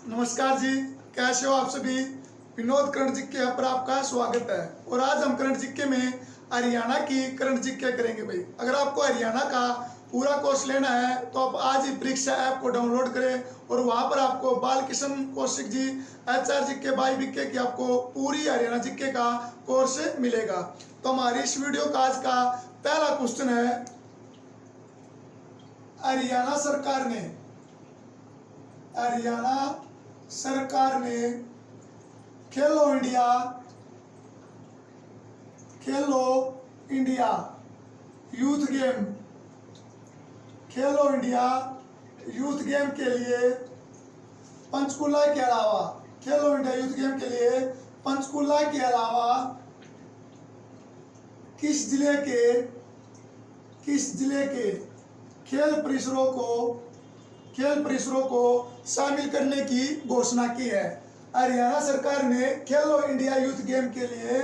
नमस्कार जी, कैसे हो आप सभी। विनोद करंट जिक्के पर आपका स्वागत है। और आज हम करंट जिक्के में हरियाणा की करंट जिक्के करेंगे भाई। अगर आपको हरियाणा का पूरा कोर्स लेना है तो आप आज ही परीक्षा ऐप को डाउनलोड करें और वहां पर आपको Balkishan Kaushik ji HR Jikke by बिक्के की आपको पूरी हरियाणा जिक्के का कोर्स मिलेगा। तो हमारी इस वीडियो का आज का पहला क्वेश्चन है, हरियाणा सरकार ने खेलो इंडिया यूथ गेम के लिए पंचकुला के अलावा किस जिले के खेल परिसरों को शामिल करने की घोषणा की है। हरियाणा सरकार ने खेलो इंडिया यूथ गेम के लिए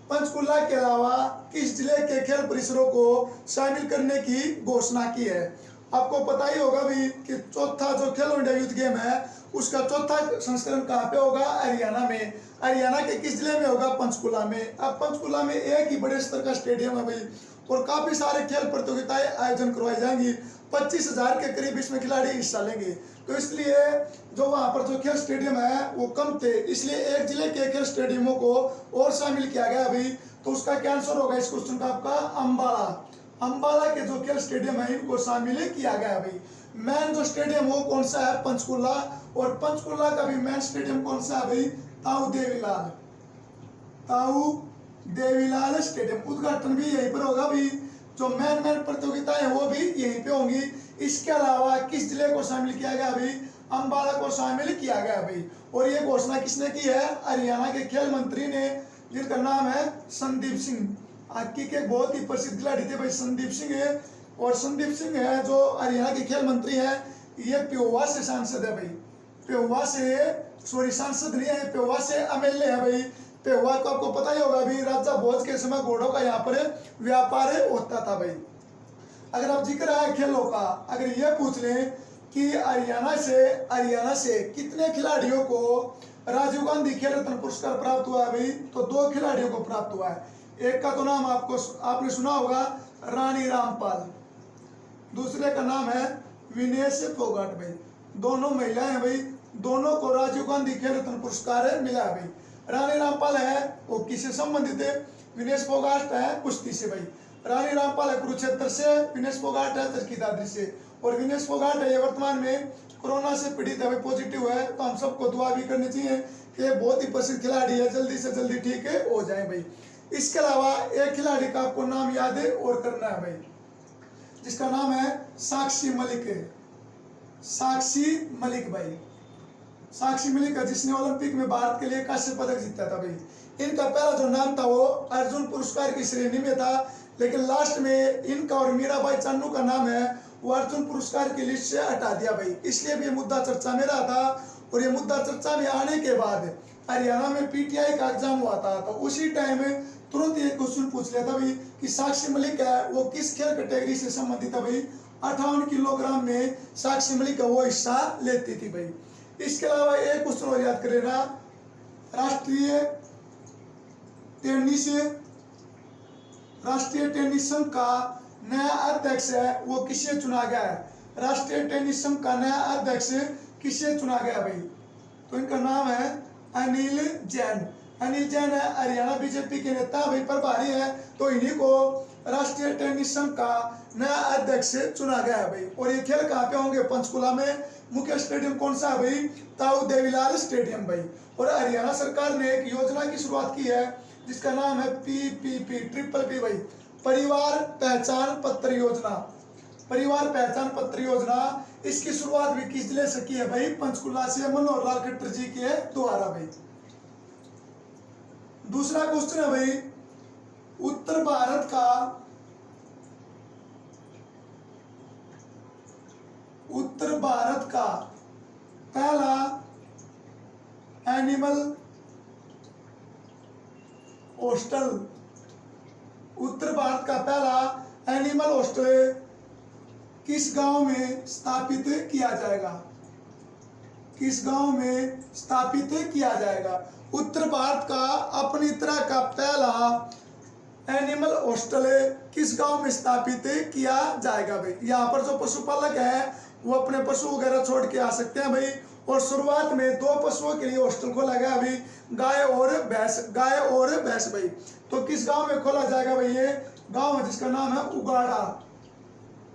पंचकुला के अलावा किस जिले के खेल परिसरों को शामिल करने की घोषणा की है। आपको पता ही होगा भी कि चौथा जो खेलो इंडिया यूथ गेम है उसका चौथा संस्करण कहाँ पे होगा, हरियाणा में। हरियाणा के किस जिले में होगा, पंचकुला में। अब पंचकुला में एक ही बड़े स्तर का स्टेडियम है भाई और काफी सारे खेल प्रतियोगिताएं आयोजन करवाई जाएंगी। 25,000 के करीब इसमें खिलाड़ी हिस्सा लेंगे। तो इसलिए जो वहां पर जो खेल स्टेडियम है वो कम थे, इसलिए एक जिले के खेल स्टेडियमों को और शामिल किया गया अभी। तो उसका क्या आंसर होगा इस क्वेश्चन का आपका, अम्बाला के जो खेल स्टेडियम है इनको शामिल किया गया भाई। मेन जो स्टेडियम वो कौन सा है, पंचकुला। और पंचकुला का भी मेन स्टेडियम कौन सा है भाई, ताऊ देवीलाल स्टेडियम। उद्घाटन भी यहीं पर होगा भी। जो मेन प्रतियोगिताएं वो भी यहीं पे होंगी। इसके अलावा किस जिले को शामिल किया गया अभी, अम्बाला को शामिल किया गया अभी। और ये घोषणा किसने की है, हरियाणा के खेल मंत्री ने, जिनका नाम है संदीप सिंह। हॉकी के बहुत ही प्रसिद्ध खिलाड़ी थे भाई संदीप सिंह है। और संदीप सिंह है जो हरियाणा के खेल मंत्री है, ये पेहोवा से सांसद है भाई। सांसद नहीं है, पेहोवा से MLA है भाई। पेहोवा को आपको पता ही होगा अभी, राजा भोज के समय घोड़ों का यहाँ पर व्यापार होता था भाई। अगर आप जिक्र है खेलों का, अगर ये पूछ लें कि हरियाणा से कितने खिलाड़ियों को राजीव गांधी खेल रत्न पुरस्कार प्राप्त हुआ है भाई, तो 2 खिलाड़ियों को प्राप्त हुआ है। एक का तो नाम आपने सुना होगा, रानी रामपाल। दूसरे का नाम है विनेश फोगाट भाई। दोनों महिलाएं भाई, दोनों को राजीव गांधी खेल रत्न पुरस्कार मिला है भाई। रानी रामपाल है वो किससे संबंधित है, विनेश फोगाट है कुश्ती से भाई। रानी रामपाल है कुरुक्षेत्र से, विनेश फोगाट है चरखी दादरी से। और विनेश फोगाट है ये वर्तमान में कोरोना से पीड़ित है भाई, पॉजिटिव है। तो हम सबको दुआ भी करनी चाहिए कि बहुत ही प्रसिद्ध खिलाड़ी है, जल्दी से जल्दी ठीक हो जाए भाई। इसके अलावा एक खिलाड़ी का आपको नाम याद है और करना है भाई, जिसका नाम है साक्षी मलिक भाई। साक्षी मलिक है जिसने ओलंपिक में भारत के लिए कांस्य पदक जीता था भाई। इनका पहला जो नाम था वो अर्जुन पुरस्कार की श्रेणी में था, लेकिन लास्ट में इनका और मीराबाई चानू का नाम है वो अर्जुन पुरस्कार की लिस्ट से हटा दिया भाई। इसलिए भी ये मुद्दा चर्चा में रहा था। और ये मुद्दा चर्चा में आने के बाद हरियाणा में PTI का एग्जाम हुआ था, तो उसी टाइम में तुरंत ये क्वेश्चन पूछ लिया था भाई कि साक्षी मलिक है वो किस खेल कैटेगरी से संबंधित है भाई। 58 किलोग्राम में साक्षी मलिक का वो हिस्सा लेती थी भाई। इसके अलावा एक क्वेश्चन और याद करेगा, राष्ट्रीय टेनिस संघ का नया अध्यक्ष है वो किसे चुना गया है। राष्ट्रीय टेनिस संघ का नया अध्यक्ष किसे चुना गया भाई, तो इनका नाम है अनिल जैन है। हरियाणा बीजेपी के नेता भाई, प्रभारी है। तो इन्हीं को राष्ट्रीय टेनिस संघ का नया अध्यक्ष चुना गया है भाई। और ये खेल कहाँ पे होंगे, पंचकुला में। मुख्य स्टेडियम कौन सा है भाई, ताऊ देवीलाल स्टेडियम भाई। और हरियाणा सरकार ने एक योजना की शुरुआत की है जिसका नाम है PPP भाई, परिवार पहचान पत्र योजना। इसकी शुरुआत भी किस जिले से की है भाई, पंचकुला से, मनोहर लाल खट्टर जी के द्वारा भाई। दूसरा क्वेश्चन है भाई, उत्तर भारत का पहला एनिमल हॉस्टल, उत्तर भारत का पहला एनिमल हॉस्टल किस गांव में स्थापित किया जाएगा? किस गांव में स्थापित किया जाएगा। उत्तर भारत का अपनी तरह का पहला एनिमल हॉस्टल किस गांव में स्थापित किया जाएगा भाई। यहाँ पर जो पशुपालक है वो अपने पशु वगैरह छोड़ के आ सकते हैं भाई। और शुरुआत में 2 पशुओं के लिए हॉस्टल खोला गया भाई, गाय और भैंस भाई। तो किस गांव में खोला जाएगा भाई, ये गांव है जिसका नाम है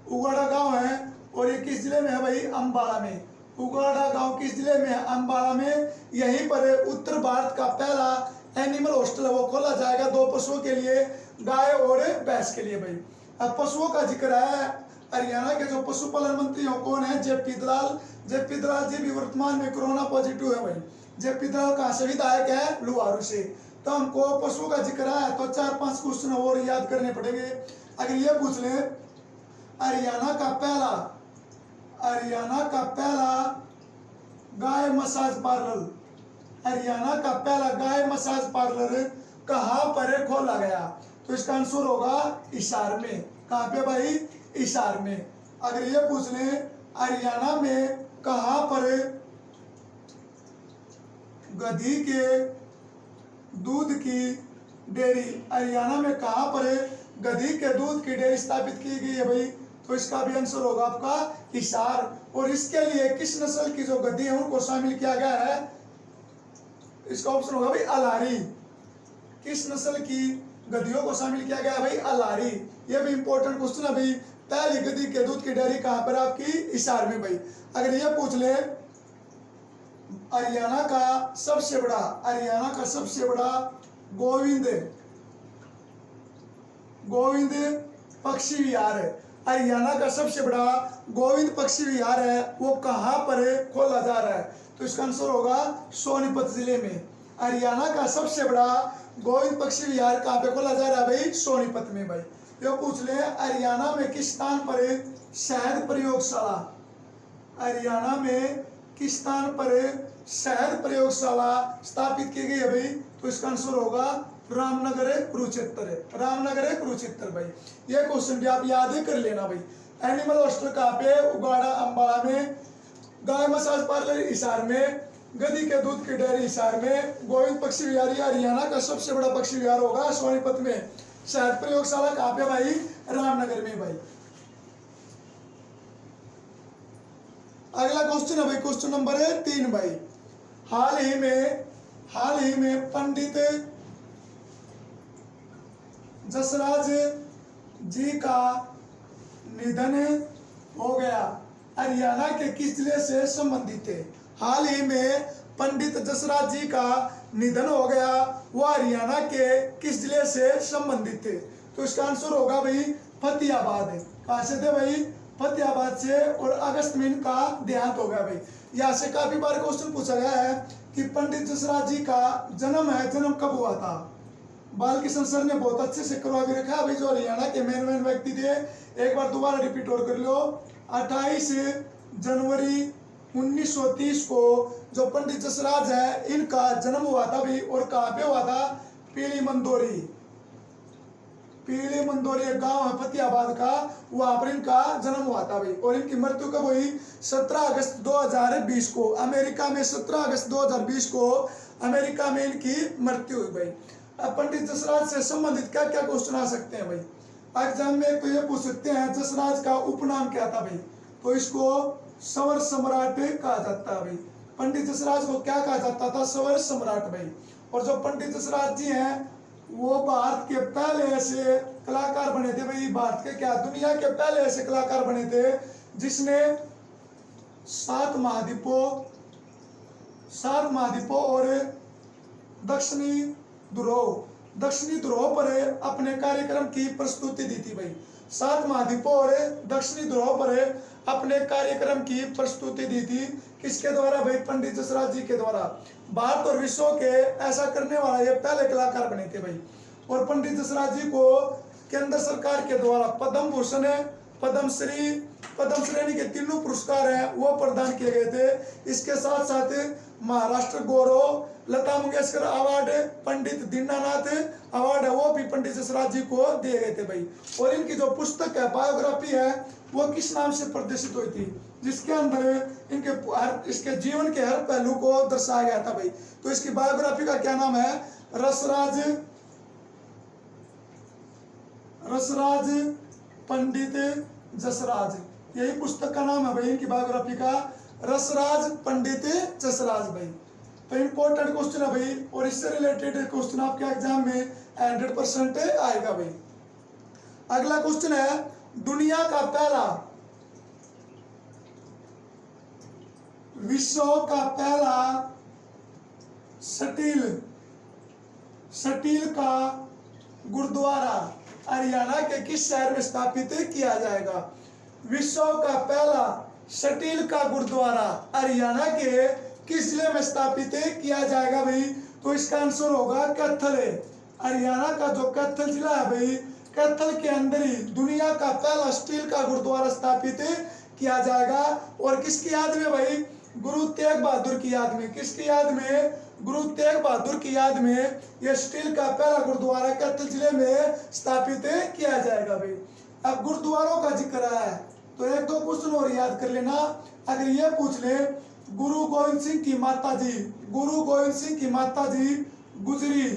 उगाड़ा गांव है। और ये किस जिले में है भाई, अम्बाला में। उगाड़ा गांव किस जिले में है, अम्बाला में। यहीं पर उत्तर भारत का पहला एनिमल हॉस्टल है वो खोला जाएगा 2 पशुओं के लिए, गाय और भैंस के लिए भाई। अब पशुओं का जिक्र है, हरियाणा के जो पशुपालन मंत्री हो कौन है, जेपी दलाल जी भी वर्तमान में कोरोना पॉजिटिव है भाई। जेपी दलाल कहाँ से विधायक है, लुहारू से। तो हमको पशुओं का जिक्र है तो 4-5 क्वेश्चन और याद करने पड़ेंगे। अगर ये पूछ ले हरियाणा का पहला गाय मसाज पार्लर, हरियाणा का पहला गाय मसाज पार्लर कहाँ पर खोला गया, तो इसका आंसर होगा हिसार में। कहाँ पे भाई, हिसार में। अगर ये पूछ ले हरियाणा में कहाँ पर गधी के दूध की डेयरी, हरियाणा में कहाँ पर गधी के दूध की डेयरी स्थापित की गई है भाई, तो इसका भी आंसर होगा आपका हिसार। और इसके लिए किस नस्ल की जो गधी है उनको शामिल किया गया है, इसका ऑप्शन होगा भाई अलारी। किस नस्ल की गधियों को शामिल किया गया भाई, अलारी। ये भी इंपॉर्टेंट क्वेश्चन है भाई। पहली गधी के दूध की डेयरी कहाँ पर आपकी, हिसार में भाई। अगर ये पूछ ले हरियाणा का सबसे बड़ा गोविंद पक्षी विहार है, हरियाणा का सबसे बड़ा गोविंद पक्षी विहार है वो कहाँ पर खोला जा रहा है, तो इसका आंसर होगा सोनीपत जिले में। हरियाणा का सबसे बड़ा गोविंद पक्षी विहार कहाँ पे खोला जा रहा है भाई, सोनीपत में भाई। ये पूछ ले हरियाणा में किस स्थान पर शहद प्रयोगशाला, हरियाणा में किस स्थान पर शहद प्रयोगशाला स्थापित की गई है भाई, तो इसका आंसर होगा रामनगर कुरुक्षेत्र भाई। ये क्वेश्चन भी आप याद कर लेना भाई। एनिमल हॉस्टल कहाँ पे, उगाड़ा अम्बाला में। गाय मसाज पार्लर हिसार में। गधी के दूध की डेयरी हिसार में। गोविंद पक्षी विहार हरियाणा का सबसे बड़ा पक्षी विहार होगा सोनीपत में। शहद प्रयोगशाला कहाँ पे भाई, रामनगर में भाई। अगला क्वेश्चन है भाई, क्वेश्चन नंबर 3 भाई। हाल ही में पंडित जसराज जी का निधन हो गया, हरियाणा के किस जिले से संबंधित है। हाल ही में पंडित जसराज जी का निधन हो गया, वो हरियाणा के किस जिले से संबंधित थे, तो इसका आंसर होगा भाई फतेहाबाद। कहाँ से थे भाई, फतेहाबाद से। और अगस्त में इनका देहांत हो गया भाई। यहाँ से काफी बार क्वेश्चन पूछा गया है कि पंडित जसराज जी का जन्म कब हुआ था। बालकिशन सर ने बहुत अच्छे से करवा भी रखा है भाई, जो हरियाणा के मेन व्यक्ति थे। एक बार दोबारा रिपीट और कर लो। 28 जनवरी 1930 को जो पंडित जसराज है इनका जन्म हुआ था भाई। और कहाँ पे हुआ था, पीली मंदोरी एक गांव है फतेहाबाद का, वहां पर इनका जन्म हुआ था भाई। और इनकी मृत्यु कब हुई, 17 अगस्त 2020 को अमेरिका में। 17 अगस्त 2020 को अमेरिका में इनकी मृत्यु हुई भाई। अब पंडित जसराज से संबंधित क्या क्या क्वेश्चन आ सकते हैं भाई एग्जाम में, तो ये पूछ सकते हैं जसराज का उपनाम क्या था भाई, तो इसको सवर सम्राट कहा जाता है भाई। पंडित जसराज को क्या कहा जाता था, सवर सम्राट भाई। और जो पंडित जसराज जी हैं वो भारत के पहले ऐसे कलाकार बने थे भाई, भारत के क्या दुनिया के पहले ऐसे कलाकार बने थे जिसने 7 महाद्वीपों और दक्षिणी ध्रुव पर अपने कार्यक्रम की प्रस्तुति दी थी भाई। 7 महाद्वीपों और दक्षिणी ध्रुव पर अपने कार्यक्रम की प्रस्तुति दी थी। किसके द्वारा भाई, पंडित जसराज जी के द्वारा। भारत और विश्व के ऐसा करने वाला ये पहले कलाकार बने थे भाई। और पंडित जसराज जी को केंद्र सरकार के द्वारा पद्म भूषण, पद्म श्रेणी के तीनों पुरस्कार हैं वो प्रदान किए गए थे। इसके साथ साथ महाराष्ट्र गौरव, लता मंगेशकर अवार्ड, पंडित दीनानाथ अवार्ड है वो भी पंडित जसराज जी को दिए गए थे भाई। और इनकी जो पुस्तक है, बायोग्राफी है, वो किस नाम से प्रदर्शित हुई थी, जिसके अंदर इसके जीवन के हर पहलू को दर्शाया गया था भाई। तो इसकी बायोग्राफी का क्या नाम है, रसराज पंडित जसराज, यही पुस्तक का नाम है भाई इनकी बायोग्राफी का, रसराज पंडित जसराज भाई। तो इम्पोर्टेंट क्वेश्चन है भाई, और इससे रिलेटेड क्वेश्चन आपके एग्जाम में 100% आएगा भाई। अगला क्वेश्चन है, दुनिया का पहला, विश्व का पहला स्टील का गुरुद्वारा हरियाणा के किस शहर में स्थापित किया जाएगा। विश्व का पहला स्टील का गुरुद्वारा हरियाणा के किस जिले में स्थापित किया जाएगा भाई। तो इसका आंसर होगा कैथल। हरियाणा का जो कैथल जिला है भाई, कैथल के अंदर ही दुनिया का पहला स्टील का गुरुद्वारा स्थापित किया जाएगा। और किसकी याद में भाई, गुरु तेग बहादुर की याद में। किसकी याद में, गुरु तेग बहादुर की याद में यह स्टील का पहला गुरुद्वारा कैथल जिले में स्थापित किया जाएगा भाई। अब गुरुद्वारों का जिक्र है तो एक दो क्वेश्चन और याद कर लेना। अगर ये पूछ ले, गुरु गोविंद सिंह की माता जी, गुरु गोविंद सिंह की माता जी गुजरी,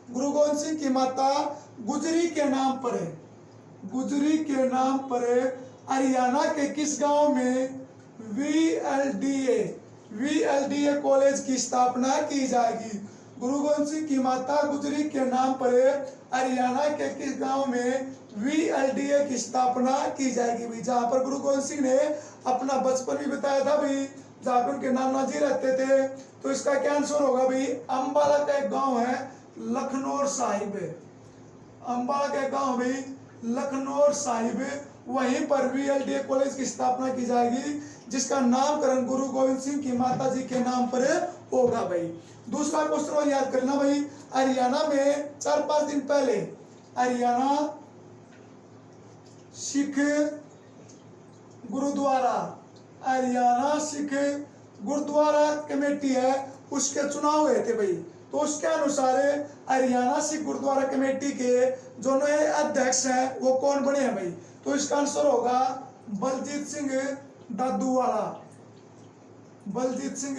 गुरु गोविंद सिंह की माता गुजरी के नाम पर है, गुजरी के नाम पर हरियाणा के किस गांव में VLDA कॉलेज की स्थापना की जाएगी। गुरु गोविंद सिंह की माता गुजरी के नाम पर हरियाणा के किस गांव में VLDA की स्थापना की जाएगी भाई, जहां पर गुरु गोविंद सिंह ने अपना बचपन भी बताया था भाई, जहां पर उनके नाना जी रहते थे। तो इसका क्या आंसर होगा भाई, अम्बाला का एक गांव है लखनौर साहिब, अम्बाला का एक गांव भाई लखनौर साहिब, वहीं पर VLDA कॉलेज की स्थापना की जाएगी, जिसका नामकरण गुरु गोविंद सिंह की माता जी के नाम पर होगा भाई। दूसरा क्वेश्चन और याद करना भाई, हरियाणा में 4-5 दिन पहले हरियाणा सिख गुरुद्वारा, हरियाणा सिख गुरुद्वारा कमेटी है, उसके चुनाव हुए थे भाई। तो उसके अनुसार हरियाणा सिख गुरुद्वारा कमेटी के जो नए अध्यक्ष हैं वो कौन बने हैं भाई। तो इसका आंसर होगा बलजीत सिंह दादूवाला, बलजीत सिंह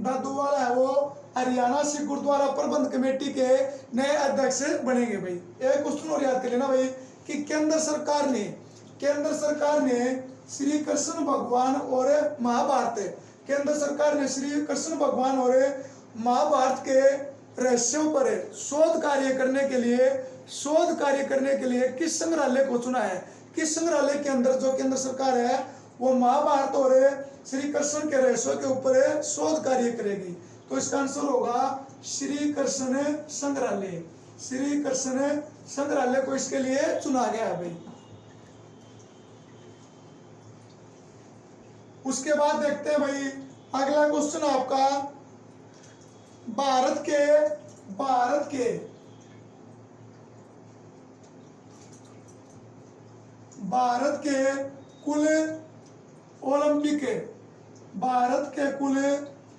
दादूवाला है वो हरियाणा सिख गुरुद्वारा प्रबंध कमेटी के नए अध्यक्ष बनेंगे भाई। एक क्वेश्चन और याद कर लेना भाई कि केंद्र सरकार ने श्री कृष्ण भगवान और महाभारत, केंद्र सरकार ने श्री कृष्ण भगवान और महाभारत के रहस्यों पर शोध कार्य करने के लिए किस संग्रहालय को चुना है। किस संग्रहालय के अंदर जो केंद्र सरकार है वो महाभारत और श्री कृष्ण के रहस्यों के ऊपर शोध कार्य करेगी। तो इसका आंसर होगा श्री कृष्ण संग्रहालय, श्री कृष्ण संग्रहालय को इसके लिए चुना गया है भाई। उसके बाद देखते हैं भाई अगला क्वेश्चन आपका, भारत के कुल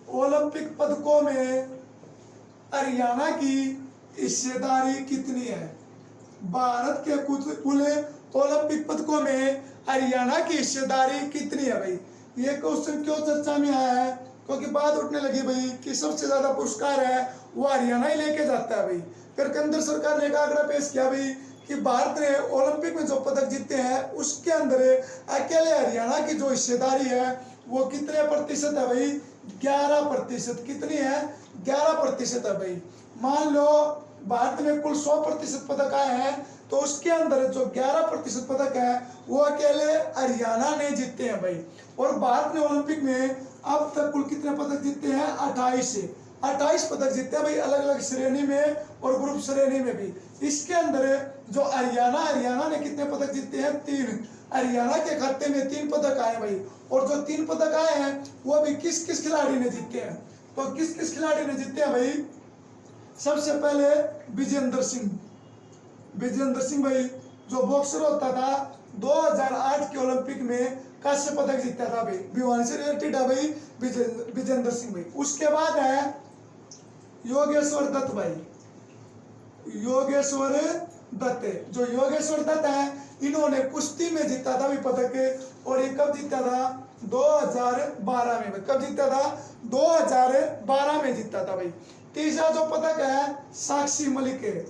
ओलंपिक पदकों में हरियाणा की हिस्सेदारी कितनी है। भारत के कुल ओलंपिक पदकों में हरियाणा की हिस्सेदारी कितनी है भाई। ये क्वेश्चन क्यों चर्चा में आया है, क्योंकि बात उठने लगी भाई कि सबसे ज्यादा पुरस्कार है वो हरियाणा ही लेके जाता है भाई। फिर केंद्र सरकार ने एक आंकड़ा पेश किया भाई कि भारत ने ओलंपिक में जो पदक जीते हैं उसके अंदर अकेले हरियाणा की जो हिस्सेदारी है वो कितने प्रतिशत है भाई, 11%। कितनी है, 11% है भाई। मान लो भारत में कुल 100% पदक आए हैं तो उसके अंदर जो 11% पदक है वो अकेले हरियाणा ने जीते हैं भाई। और भारत ने ओलंपिक में अब तक कुल कितने पदक जीते हैं, 28 पदक जीते हैं भाई, अलग अलग श्रेणी में और ग्रुप श्रेणी में भी। इसके अंदर जो हरियाणा ने कितने पदक जीते हैं, 3। हरियाणा के खाते में 3 पदक आए भाई। और जो 3 पदक आए हैं वो भी किस किस खिलाड़ी ने जीते हैं। तो किस किस खिलाड़ी ने जीते हैं भाई, सबसे पहले विजेंद्र सिंह भाई जो बॉक्सर होता था, 2008 के ओलंपिक में कांस्य पदक जीता था भाई, भिवानी से रिलेटेड है भाई विजेंद्र सिंह भाई। उसके बाद है योगेश्वर दत्त, जो योगेश्वर दत्त है इन्होंने कुश्ती में जीता था भी पदक। और ये कब जीता था? 2012 में। कब जीता था? 2012 में जीता था भाई। तीसरा जो पदक है साक्षी मलिक है।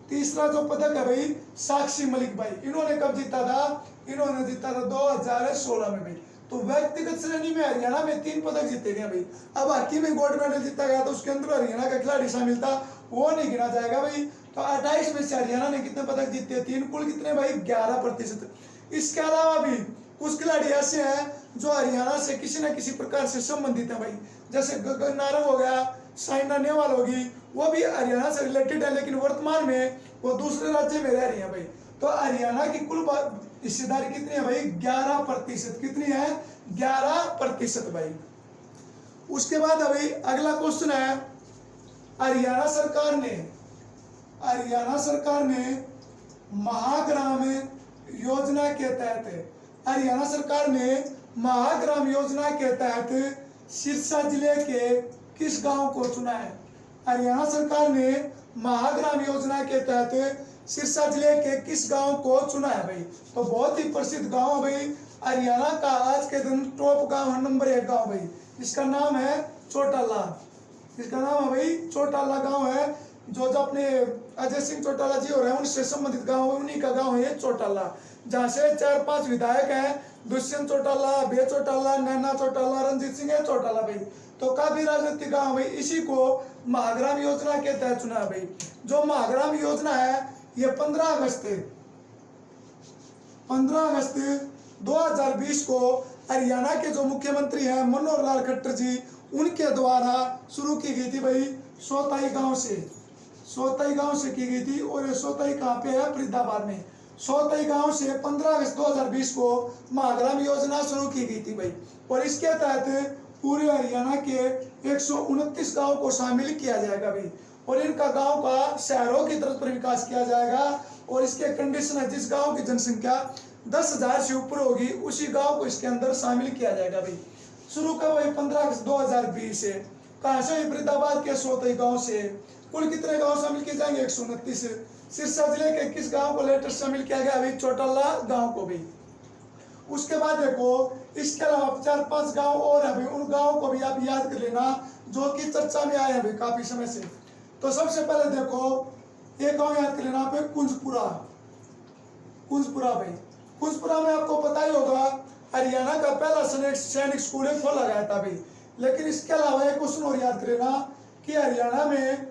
तीसरा जो पदक है भाई साक्षी मलिक भाई, इन्होंने कब जीता था? इन्होंने जीता था 2016 में भाई। तो व्यक्तिगत श्रेणी में हरियाणा में 3 पदक जीते गए भाई। अब हॉकी में गोल्ड मेडल जीता गया तो उसके अंदर हरियाणा का खिलाड़ी शामिल था, वो नहीं गिना जाएगा भाई। तो 28 में से हरियाणा ने कितने पदक जीते? 3। कुल कितने भाई? 11%। इसके अलावा भी कुछ खिलाड़ी ऐसे हैं जो हरियाणा से किसी न किसी प्रकार से संबंधित है भाई, जैसे गगन नारंग हो गया, साइना नेहवाल होगी, वो भी हरियाणा से रिलेटेड है, लेकिन वर्तमान में वो दूसरे राज्य में रह रही है भाई। तो हरियाणा की कुल हिस्सेदारी कितनी है भाई? 11%। कितनी है? 11% भाई। उसके बाद अभी अगला क्वेश्चन है, हरियाणा सरकार ने महाग्राम योजना के तहत, हरियाणा सरकार ने महाग्राम योजना के तहत सिरसा जिले के किस गांव को चुना है? हरियाणा सरकार ने महाग्राम योजना के तहत सिरसा जिले के किस गांव को चुना है भाई? तो बहुत ही प्रसिद्ध गांव है भाई हरियाणा का, आज के दिन टॉप गांव है, नंबर 1 गांव भाई। इसका नाम है चौटाला। इसका नाम है भाई चौटाला गांव है, जो अपने अजय सिंह चौटाला जी हो रहे हैं उनसे संबंधित गांव है, उन्हीं का गांव है चौटाला, जहाँ से 4-5 विधायक हैं, दुष्यंत चौटाला, बे चौटाला, नैना चौटाला, रंजीत सिंह चौटाला भाई। तो काफी राजनीतिक गांव भाई, इसी को महाग्राम योजना के तहत चुना है भाई। जो महाग्राम योजना है ये 15 अगस्त 2020 को हरियाणा के जो मुख्यमंत्री हैं मनोहर लाल खट्टर जी, उनके द्वारा शुरू की गई थी भाई, सोताई गांव से की गई थी। और ये सोताई कहाँ पे है? फरीदाबाद में। सोताई गांव से 15 अगस्त 2020 को महाग्राम योजना शुरू की गई थी भाई। और इसके तहत पूरे हरियाणा के 129 गांव को शामिल किया जाएगा भाई। और इनका गांव का शहरों की तरफ पर विकास किया जाएगा। और इसके कंडीशन है, जिस गांव की जनसंख्या 10,000 से ऊपर होगी उसी गांव को इसके अंदर शामिल किया जाएगा भाई। शुरू कब हुई? 15 अगस्त 2020 से। कहाँ से? फरीदाबाद के सोतई गांव से। कुल कितने गांव शामिल किए जाएंगे? 129। सिरसा जिले के किस गांव को लेटेस्ट शामिल किया गया अभी? चौटाला गांव को भी। उसके बाद देखो इसके अलावा 4-5 गांव और है भाई, उन गांव को भी आप याद कर लेना जो कि चर्चा में आए हैं भाई काफी समय से। तो सबसे पहले देखो एक गांव याद कर लेना आप, कुंजपुरा भाई। कुंजपुरा में आपको पता ही होगा हरियाणा का पहला सैनिक स्कूल खोला गया था भाई। लेकिन इसके अलावा एक क्वेश्चन और याद कर लेना कि हरियाणा में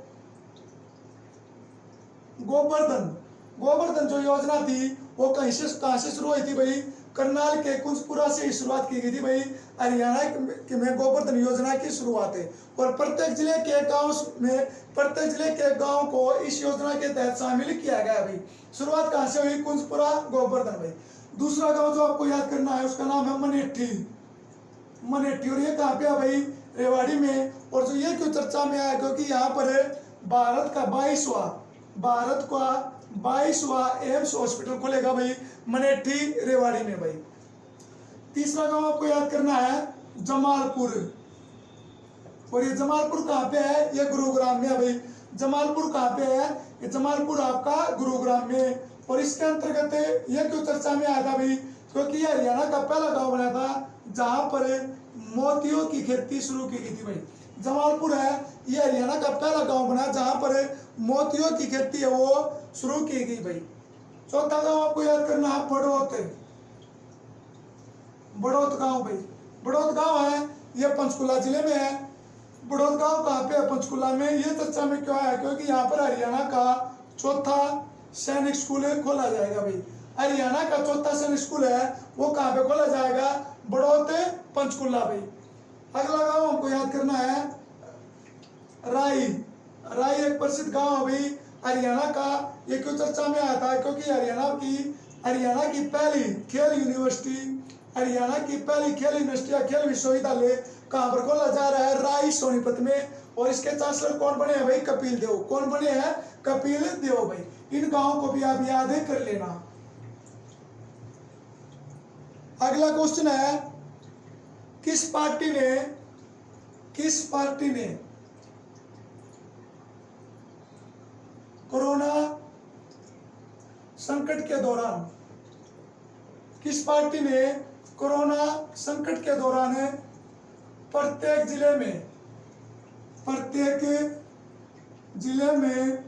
गोवर्धन जो योजना थी वो कहाँ से शुरू हुई थी भाई? करनाल के कुंजपुरा से शुरुआत की गई थी भाई हरियाणा में गोवर्धन योजना की शुरुआत है। और प्रत्येक जिले के गांव को इस योजना के तहत शामिल किया गया भाई। शुरुआत कहाँ से हुई? कुंजपुरा, गोवर्धन भाई। दूसरा गांव जो आपको याद करना है उसका नाम है मनेठी। और ये कहाँ पे है भाई? रेवाड़ी में। और जो ये क्यों चर्चा में आया? क्योंकि यहाँ पर भारत का 22वां एम्स हॉस्पिटल खुलेगा भाई मनेठी रेवाड़ी में भाई। तीसरा गांव आपको याद करना है जमालपुर। और ये जमालपुर कहाँ पे है? ये गुरुग्राम में है भाई। जमालपुर कहाँ पे है? ये जमालपुर आपका गुरुग्राम में। और इसके अंतर्गत ये क्यों चर्चा में आया था भाई? क्योंकि ये हरियाणा का पहला गांव बना था जहां पर मोतियों की खेती शुरू की गई थी भाई। जमालपुर है ये हरियाणा का पहला गांव बना जहां पर मोतियों की खेती है वो शुरू की गई भाई। चौथा गांव आपको याद करना है बड़ौत गांव भाई। बड़ौत गांव है ये पंचकुला जिले में है। बड़ौत गांव कहाँ पे है? पंचकुला में। ये चर्चा में क्यों आया? क्योंकि यहाँ पर हरियाणा का चौथा सैनिक स्कूल खोला जाएगा भाई। हरियाणा का चौथा सैनिक स्कूल है वो कहाँ पे खोला जाएगा? बड़ौत, पंचकुला भाई। अगला गांव हमको याद करना है राई। एक प्रसिद्ध गांव है भाई हरियाणा का। ये क्यों चर्चा में आया था? क्योंकि हरियाणा की पहली खेल यूनिवर्सिटी या खेल विश्वविद्यालय कहाँ पर खोला जा रहा है? राई सोनीपत में। और इसके चांसलर कौन बने हैं भाई? कपिल देव। कौन बने हैं? कपिल देव भाई। इन गांवों को भी आप याद कर लेना। अगला क्वेश्चन है किस पार्टी ने संकट के दौरान, किस पार्टी ने कोरोना संकट के दौरान प्रत्येक जिले में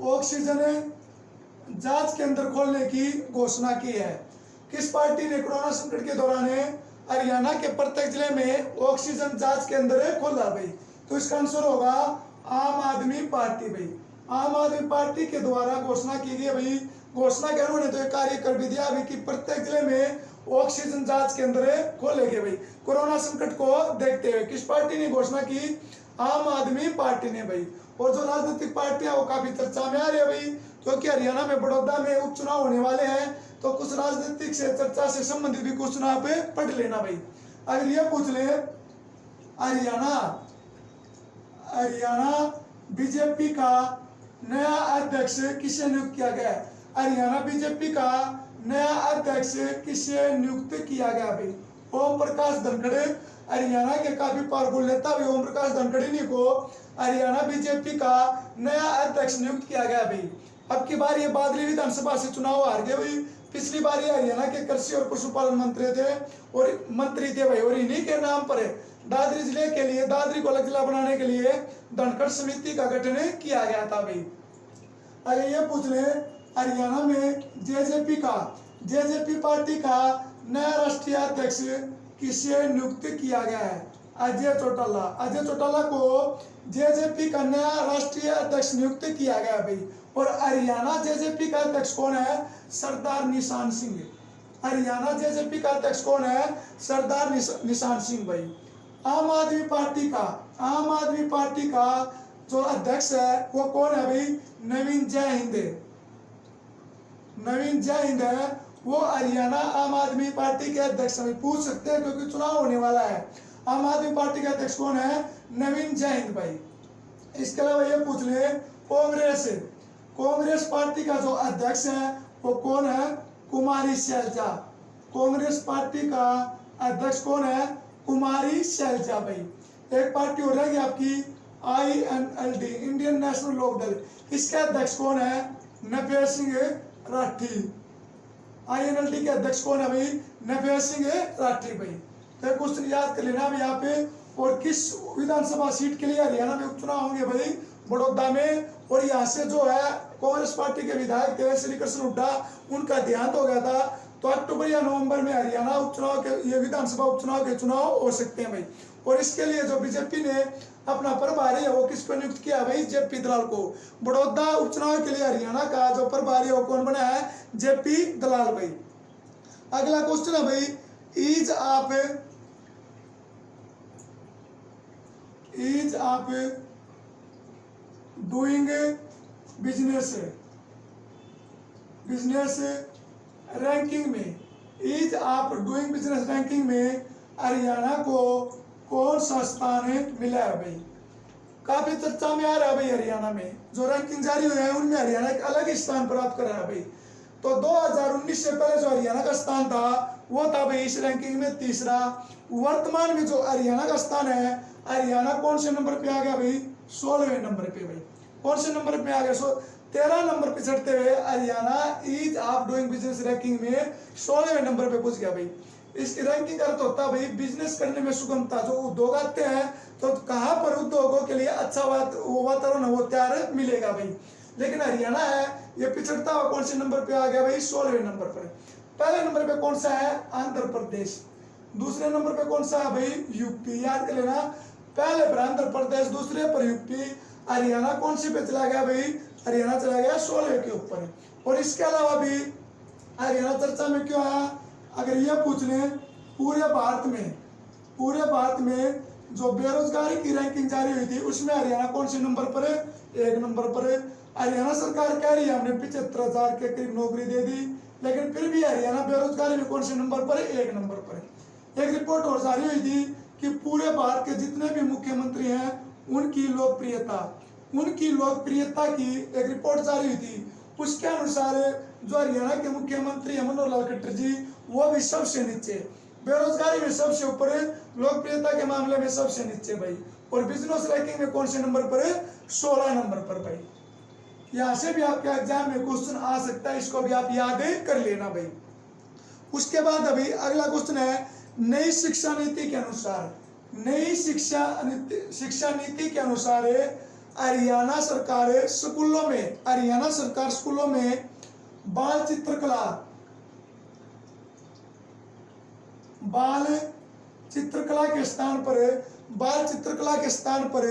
ऑक्सीजन जांच केंद्र खोलने की घोषणा की है? किस पार्टी ने कोरोना संकट के दौरान हरियाणा के प्रत्येक जिले में ऑक्सीजन जांच केंद्र खोला भाई? तो इसका आंसर होगा आम आदमी पार्टी भाई। आम आदमी पार्टी के द्वारा घोषणा की गई भाई। घोषणा के उन्होंने तो एक कार्य कर भी दिया अभी कि प्रत्येक जिले में ऑक्सीजन जांच केंद्र खोलेंगे भाई कोरोना संकट को देखते हुए। किस पार्टी ने घोषणा की? आम आदमी पार्टी ने भाई। और जो राजनीतिक पार्टियां वो काफी चर्चा में आ रही है भाई, क्योंकि हरियाणा में बड़ौदा में उपचुनाव होने वाले हैं, तो कुछ राजनीतिक से चर्चा से संबंधित भी कुछ चुनाव पे पढ़ लेना भाई। अगर ये पूछ ले हरियाणा बीजेपी का नया अध्यक्ष किसे नियुक्त किया गया है? हरियाणा बीजेपी का नया अध्यक्ष किसे नियुक्त किया गया भाई? ओम प्रकाश धनखड़, हरियाणा के काफी पावरफुल नेता भी ओम प्रकाश धनखड़ को हरियाणा बीजेपी का नया अध्यक्ष नियुक्त किया गया भाई। अब की बार ये बादली विधानसभा से चुनाव हार गए भाई। पिछली बार ये हरियाणा के कृषि और पशुपालन मंत्री थे भाई, और इन्हीं के नाम पर दादरी जिले के लिए, दादरी को अलग जिला बनाने के लिए धनखड़ समिति का गठन किया गया था भाई। अगर ये पूछ ले हरियाणा में जेजेपी पार्टी का नया राष्ट्रीय अध्यक्ष किसे नियुक्त किया गया है? अजय चौटाला को जेजेपी का नया राष्ट्रीय अध्यक्ष नियुक्त किया गया भाई। और हरियाणा जेजेपी का अध्यक्ष कौन है? सरदार निशान सिंह। हरियाणा जेजेपी का अध्यक्ष कौन है? सरदार निशान सिंह भाई। आम आदमी पार्टी का जो अध्यक्ष है वो कौन है भाई? नवीन जय हिंद है वो हरियाणा आम आदमी पार्टी के अध्यक्ष में पूछ सकते हैं, क्योंकि चुनाव होने वाला है। आम आदमी पार्टी के अध्यक्ष कौन है? नवीन जय हिंद भाई। इसके अलावा ये पूछ ले कांग्रेस पार्टी का जो अध्यक्ष है वो कौन है? कुमारी शैलजा। कांग्रेस पार्टी का अध्यक्ष कौन है? कुमारी शैलजा भाई। एक पार्टी हो रहेगी आपकी INLD, इंडियन नेशनल लोक दल। इसके अध्यक्ष कौन है? नफे सिंह राठी। INLD के अध्यक्ष कौन है भाई? नफे सिंह राठी भाई। तो क्वेश्चन याद कर लेना यहाँ पे। और किस विधानसभा सीट के लिए हरियाणा में उपचुनाव होंगे भाई? बड़ौदा में। और यहाँ से जो है कांग्रेस पार्टी के विधायक थे श्री कृष्ण हुड्डा, उनका देहांत हो गया था। तो अक्टूबर या नवंबर में हरियाणा उपचुनाव के, ये विधानसभा उपचुनाव के चुनाव हो सकते हैं भाई। और इसके लिए जो बीजेपी ने अपना प्रभारी है वो किसको नियुक्त किया भाई? जेपी दलाल को। बड़ौदा उपचुनाव के लिए हरियाणा का जो प्रभारी है वो कौन बना है? जेपी दलाल भाई। अगला क्वेश्चन है भाई, ease of doing business ranking में, ease of doing business ranking में हरियाणा को कौन सा स्थान मिला है भाई? काफी चर्चा में आ रहा है भाई। हरियाणा में जो रैंकिंग जारी हुई है उनमें हरियाणा एक अलग ही स्थान प्राप्त कर रहा है भाई। तो 2019 से पहले जो हरियाणा का स्थान था वो था भाई इस रैंकिंग में तीसरा। वर्तमान में जो हरियाणा का स्थान है, हरियाणा कौन से नंबर पे आ गया भाई? 16वें नंबर पे भाई। कौन से नंबर पे आ गया? 13 नंबर पे चढ़ते हुए Haryana ease of doing business ranking में 16वें नंबर पे पहुंच गया भाई। इस रैंकिंग का अर्थ होता है भाई बिजनेस करने में सुगमता। जो उद्योग आते हैं तो कहाँ पर उद्योगों के लिए अच्छा वातावरण वो तैयार मिलेगा भाई। लेकिन हरियाणा है ये पिछड़ता हुआ कौन से नंबर पे आ गया भाई? 16वें नंबर पर। पहले नंबर पे कौन सा है? आंध्र प्रदेश। दूसरे नंबर पे कौन सा है भाई? यूपी। याद कर लेना, पहले पर आंध्र प्रदेश, दूसरे पर यूपी। हरियाणा कौन सी पे चला गया भाई? हरियाणा चला गया 16वें के ऊपर। और इसके अलावा भी हरियाणा चर्चा में क्यों आया? अगर ये पूछ लें पूरे भारत में जो बेरोजगारी की रैंकिंग जारी हुई थी उसमें हरियाणा कौन से नंबर पर है? 1 नंबर पर है। हरियाणा सरकार कह रही है हमने 75,000 के करीब नौकरी दे दी, लेकिन फिर भी हरियाणा बेरोजगारी में कौन से नंबर पर है? 1 नंबर पर है। एक रिपोर्ट और जारी हुई थी कि पूरे भारत के जितने भी मुख्यमंत्री हैं उनकी लोकप्रियता की एक रिपोर्ट जारी हुई थी। उसके अनुसार जो हरियाणा के मुख्यमंत्री है मनोहर लाल खट्टर जी, वो भी सबसे नीचे, बेरोजगारी में सबसे ऊपर, लोकप्रियता के मामले में सबसे नीचे भाई। और बिजनेस रैंकिंग में कौन से नंबर पर है? 16 नंबर पर भाई। यहाँ से भी आपके एग्जाम में क्वेश्चन आ सकता है, इसको भी आप याद कर लेना भाई। उसके बाद अभी अगला क्वेश्चन है, नई शिक्षा नीति के अनुसार, नई शिक्षा नीति के अनुसार हरियाणा सरकार स्कूलों में, हरियाणा सरकार स्कूलों में बाल चित्रकला के स्थान पर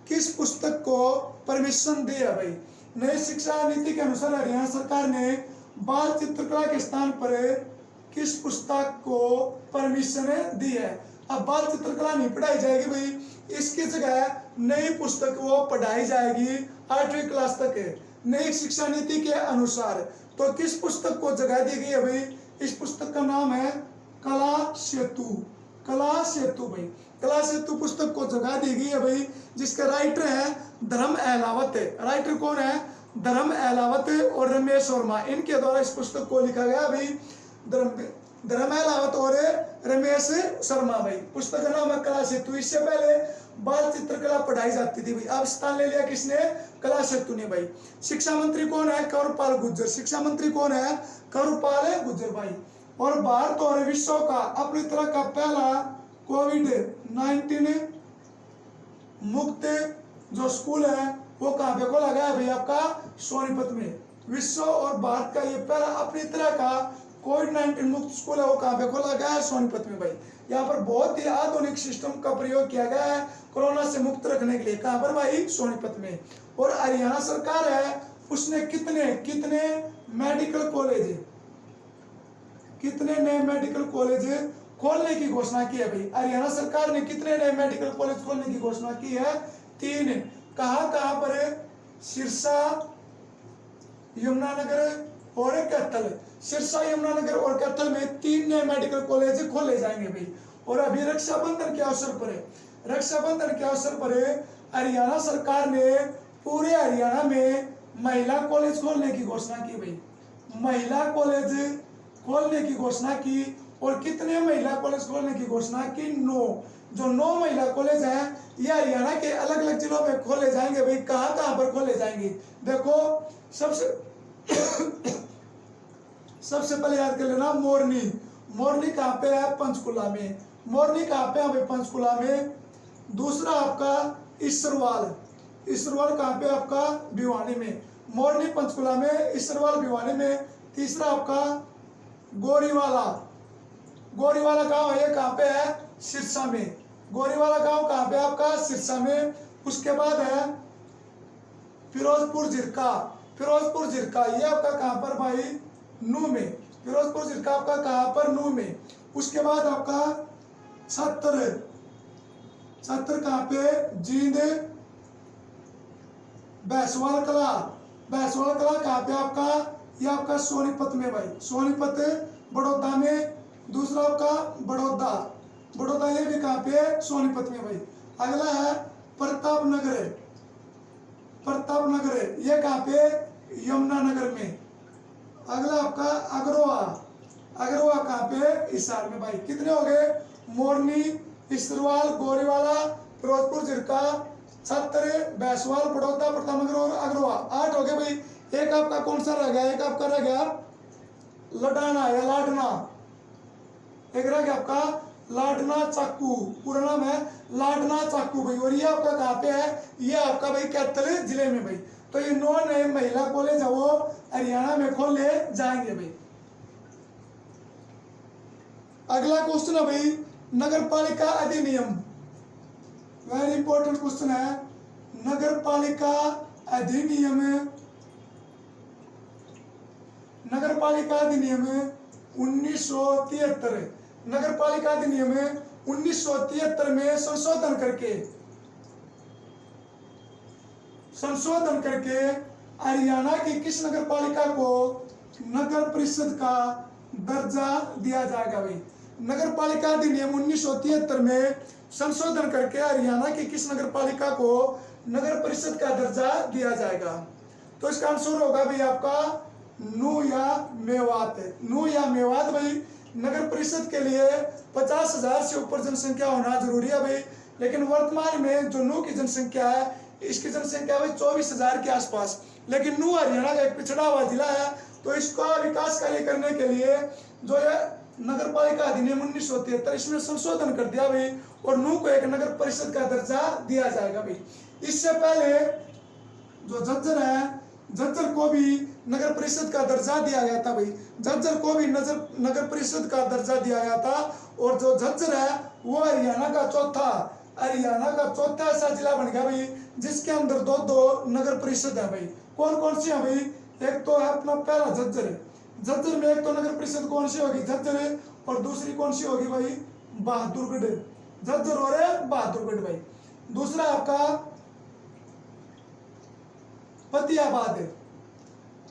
किस पुस्तक को परमिशन दी है भाई? नई शिक्षा नीति के अनुसार हरियाणा सरकार ने बाल चित्रकला के स्थान पर किस पुस्तक को परमिशन दी है? अब बाल चित्रकला नहीं पढ़ाई जाएगी भाई, इसकी जगह नई पुस्तक वो पढ़ाई जाएगी 8वीं क्लास तक नई शिक्षा नीति के अनुसार। तो किस पुस्तक को जगह दी गई है भाई? इस पुस्तक का नाम है कला सेतु। कला सेतु भाई, कला सेतु पुस्तक को जगह दी गई है भाई, जिसके राइटर है धर्म अहलावत। राइटर कौन है? धर्म अहलावत और रमेश वर्मा, इनके द्वारा इस पुस्तक को लिखा गया भाई। धर्म अहलावत और रमेश शर्मा भाई। पुस्तक का नाम है कला सेतु। इससे पहले बाल चित्रकला पढ़ाई जाती थी भाई, अब स्थान ले लिया किसने? कला सेतु ने भाई। शिक्षा मंत्री कौन है? कंवरपाल गुर्जर। शिक्षा मंत्री कौन है? कंवरपाल गुर्जर भाई। और भारत और विश्व का अपनी तरह का पहला कोविड-19 मुक्त जो स्कूल है वो कहाँ पे खोला गया है भाई? आपका सोनीपत में। विश्व और भारत का ये पहला अपनी तरह का कोविड-19 मुक्त स्कूल है, वो कहाँ पे खोला गया है? सोनीपत में भाई। यहाँ पर बहुत ही आधुनिक सिस्टम का प्रयोग किया गया है कोरोना से मुक्त रखने के लिए। कहाँ पर भाई? सोनीपत में। और हरियाणा सरकार है, उसने कितने मेडिकल कॉलेज, कितने नए मेडिकल कॉलेज खोलने की घोषणा की है भाई? हरियाणा सरकार ने कितने नए मेडिकल कॉलेज खोलने की घोषणा की है? 3। कहाँ पर है? सिरसा, यमुनानगर और कैथल। सिरसा, यमुनानगर और कैथल में 3 नए मेडिकल कॉलेज खोले जाएंगे भाई। और अभी रक्षाबंधन के अवसर पर हरियाणा सरकार ने पूरे हरियाणा में महिला कॉलेज खोलने की घोषणा की भाई। महिला कॉलेज खोलने की घोषणा की। और कितने महिला कॉलेज खोलने की घोषणा की? 9। जो 9 महिला कॉलेज हैं ये हरियाणा के अलग अलग जिलों में खोले जाएंगे भाई। कहाँ पर खोले जाएंगे? देखो, सबसे पहले याद कर लेना, मोरनी कहाँ पे है? पंचकुला में। मोरनी कहाँ पे है भाई? पंचकुला में। दूसरा आपका इसरवाल कहाँ पे? आपका भिवानी में। मोरनी पंचकुला में, इसरवाल भिवानी में। तीसरा आपका गोरीवाला गांव है, कहाँ पे है? सिरसा में। गोरीवाला गांव कहाँ पे? आपका सिरसा में। उसके बाद है फिरोजपुर झिरका, ये आपका कहाँ पर भाई? नूह में। फिरोजपुर झिरका आपका कहाँ पर? नूह में। उसके बाद आपका छत्तर कहाँ पे? जींद। भैंसवाल कला कहाँ पे? आपका ये आपका सोनीपत में भाई। सोनीपत बड़ौदा में। दूसरा आपका बड़ौदा ये भी कहाँ पे? सोनीपत में भाई। अगला है प्रतापनगर, ये कहाँ पे? यमुनानगर में। अगला आपका अग्रवा कहाँ पे? हिसार में भाई। कितने हो गए? मोरनी, इसरवाल, गोरीवाला, फिरोजपुर झिरका, छत्तर, भैंसवाल, बड़ौदा, प्रतापनगर और अग्रवा। 8 हो गए भाई। एक आपका कौन सा रह गया? एक आपका रह गया लडाना या लाडना। एक रह गया आपका लाडना चाकू, पूरा नाम है लाडना चाकू भाई। और ये आपका कहाँ पे है? ये आपका भाई कैथल जिले में भाई। तो ये 9 नए महिला कॉलेज है वो हरियाणा में खोले जाएंगे भाई। अगला क्वेश्चन है भाई, नगरपालिका अधिनियम। वेरी इंपॉर्टेंट क्वेश्चन है। नगरपालिका अधिनियम 1973। नगरपालिका अधिनियम 1973 में संशोधन करके हरियाणा की किस नगरपालिका को नगर परिषद का दर्जा दिया जाएगा भाई? नगरपालिका अधिनियम 1973 में संशोधन करके हरियाणा की किस नगरपालिका को नगर परिषद का दर्जा दिया जाएगा? तो इसका आंसर होगा भाई आपका नूह या मेवात भाई। नगर परिषद के लिए 50,000 से ऊपर जनसंख्या होना जरूरी है भाई। लेकिन वर्तमान में जो नूह की जनसंख्या है, इसकी जनसंख्या भाई 24,000 के आसपास। लेकिन नूह हरियाणा का एक पिछड़ा हुआ जिला है, तो इसका विकास कार्य करने के लिए जो है नगर पालिका अधिनियम 1973 इसमें संशोधन कर दिया भाई, और नूह को एक नगर परिषद का दर्जा दिया जाएगा भाई। इससे पहले जो झज्जर है, झज्जर को भी नगर परिषद का दर्जा दिया गया था भाई, झज्जर को भी नगर परिषद का दर्जा दिया गया था। और जो झज्जर है वो हरियाणा का चौथा ऐसा जिला बन गया भाई जिसके अंदर दो नगर परिषद है भाई। कौन कौन सी है भाई? एक तो है अपना पहला झज्जर है, झज्जर में एक तो नगर परिषद कौन सी होगी? झज्जर है। और दूसरी कौन सी होगी भाई? बहादुरगढ़। झज्जर और बहादुरगढ़ भाई। दूसरा आपका फतेहाबाद है,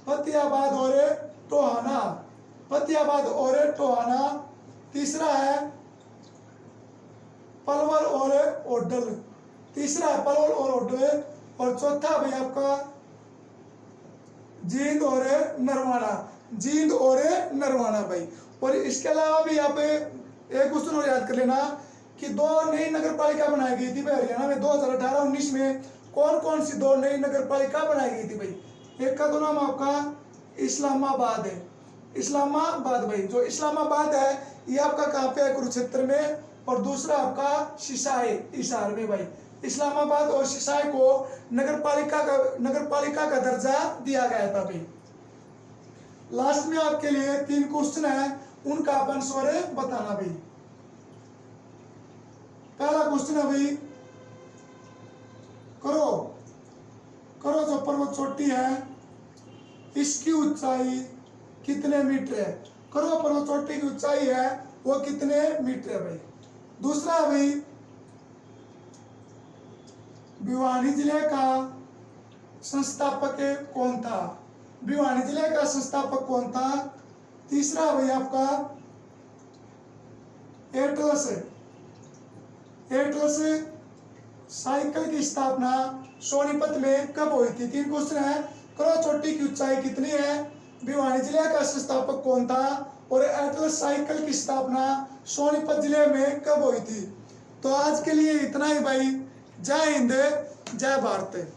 फतेहाबाद और टोहाना, फतेहाबाद और टोहाना। तीसरा है पलवल और ओडल, तीसरा है पलवल और ओडल। और चौथा भाई आपका जींद और नरवाना, जींद और नरवाना भाई। और इसके अलावा भी आप एक क्वेश्चन और याद कर लेना कि 2 नई नगर पालिका बनाई गई थी भाई हरियाणा में 2018-19 में। कौन कौन सी 2 नई नगर पालिका बनाई गई थी भाई? एक का तो नाम आपका इस्लामाबाद है, इस्लामाबाद भाई। जो इस्लामाबाद है ये आपका कहाँ पे है? कुरुक्षेत्र में। और दूसरा आपका सिसाई, हिसार में भाई। इस्लामाबाद और सिसाई को नगर पालिका का दर्जा दिया गया था भाई। लास्ट में आपके लिए 3 क्वेश्चन है, उनका आप आंसर बताना भाई। पहला क्वेश्चन है भाई, करो जो पर्वत चोटी है इसकी ऊंचाई कितने मीटर है? करो पर्वत चोटी की ऊंचाई है वो कितने मीटर है भाई। दूसरा भाई, भिवानी जिले का संस्थापक कौन था? भिवानी जिले का संस्थापक कौन था? तीसरा भाई आपका एटलस साइकिल की स्थापना सोनीपत में कब हुई थी? 3 क्वेश्चन है। करो चोटी की ऊंचाई कितनी है? भिवानी जिले का संस्थापक कौन था? और एटलस साइकिल की स्थापना सोनीपत जिले में कब हुई थी? तो आज के लिए इतना ही भाई। जय हिंद, जय भारत।